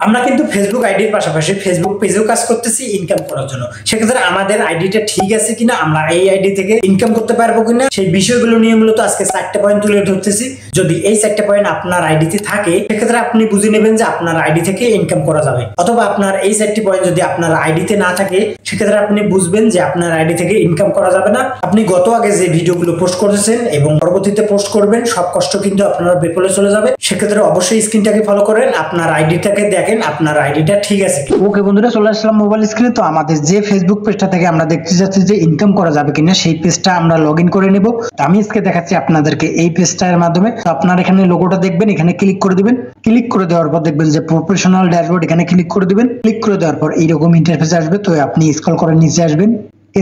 আমরা কিন্তু ফেসবুক আইডির পাশাপাশি ফেসবুক পেজেও কাজ করতেছি ইনকাম করার জন্য। সেক্ষেত্রে আমাদের আইডিটা ঠিক আছে কিনা, আমরা এই আইডি থেকে ইনকাম করতে পারবো কিনা, সেই বিষয়গুলো নিয়ে মূলত আজকে 4টা পয়েন্ট তুলে ধরতেছি। যদি এই 4টা পয়েন্ট আপনার আইডিতে থাকে সেক্ষেত্রে আপনি বুঝে নেবেন যে আপনার আইডি থেকে ইনকাম করা যাবে। অথবা আপনার এই 4টি পয়েন্ট যদি আপনার আইডিতে না থাকে সেক্ষেত্রে আপনি বুঝবেন যে আপনার আইডি থেকে ইনকাম করা যাবে না। আপনি গত আগে যে ভিডিওগুলো পোস্ট করেছেন এবং পরবর্তীতে পোস্ট করবেন সব কষ্ট কিন্তু আপনার বিফলে চলে যাবে। সেক্ষেত্রে অবশ্যই স্ক্রিনটাকে ফলো করেন, আপনার আইডিটাকে দেখেন আপনার আইডিটা ঠিক আছে। ওকে বন্ধুরা, চলে আসলাম মোবাইল স্ক্রিনে। তো আমাদের যে ফেসবুক পেজটা থেকে আমরা দেখতে যাচ্ছি যে ইনকাম করা যাবে কিনা, সেই পেজটা আমরা লগ ইন করে নেব। আমি আজকে দেখাচ্ছি আপনাদেরকে এই পেজটার মাধ্যমে। তো আপনারা এখানে লোগোটা দেখবেন, এখানে ক্লিক করে দিবেন। ক্লিক করে দেওয়ার পর দেখবেন যে প্রফেশনাল ড্যাশবোর্ড, এখানে ক্লিক করে দিবেন। ক্লিক করে দেওয়ার পর এইরকম ইন্টারফেস আসবে। তো আপনি স্ক্রল করে নিচে আসবেন।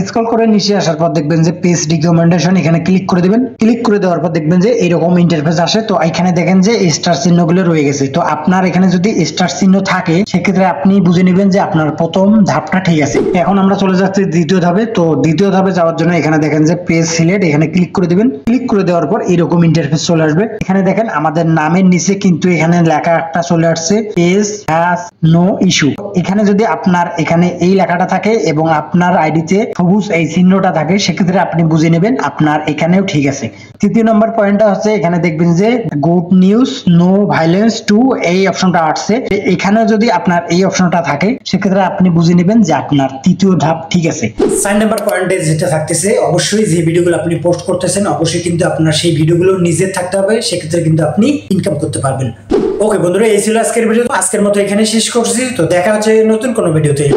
স্ক্রল করে নিচে আসার পর দেখবেন যে পেজ রিকমেন্ডেশন, এখানে ক্লিক করে দিবেন। ক্লিক করে দেওয়ার পর দেখবেন যে এরকম ইন্টারফেস আসে। তো এখানে দেখেন যে স্টার চিহ্নগুলো রয়ে গেছে। তো আপনার এখানে যদি স্টার চিহ্ন থাকে সেক্ষেত্রে আপনি বুঝে নেবেন যে আপনার প্রথম ধাপটা ঠিক আছে। এখন আমরা চলে যাচ্ছি দ্বিতীয় ধাপে। তো দ্বিতীয় ধাপে যাওয়ার জন্য এখানে দেখেন যে পেজ সিলেক্ট, এখানে ক্লিক করে দিবেন। ক্লিক করে দেওয়ার পর এরকম ইন্টারফেস চলে আসবে। এখানে দেখেন আমাদের নামের নিচে কিন্তু এখানে লেখা একটা চলে আসছে, পেজ হ্যাজ নো ইস্যু। এখানে যদি আপনার এখানে এই লেখাটা থাকে এবং আপনার আইডিতে সবুজ এই চিহ্নটা থাকে সেক্ষেত্রে আপনি বুঝে নেবেন আপনার এখানেও ঠিক আছে। তৃতীয় নম্বর পয়েন্টটা হচ্ছে এখানে দেখবেন যে good news no violence too, এই অপশনটা আসছে। এখানে যদি আপনার এই অপশনটা থাকে সেক্ষেত্রে আপনি বুঝে নেবেন যে আপনার তৃতীয় ধাপ ঠিক আছে। 4 নম্বর পয়েন্টে যেটা থাকতেছে, অবশ্যই যে ভিডিওগুলো আপনি পোস্ট করতেছেন অবশ্যই কিন্তু আপনার সেই ভিডিওগুলো নিজের থাকতে হবে, সেক্ষেত্রে কিন্তু আপনি ইনকাম করতে পারবেন। ওকে বন্ধুরা, এই ছিল আজকের ভিডিও। আজকের মতো এখানে শেষ করছি। তো দেখা হচ্ছে নতুন কোনো ভিডিওতে।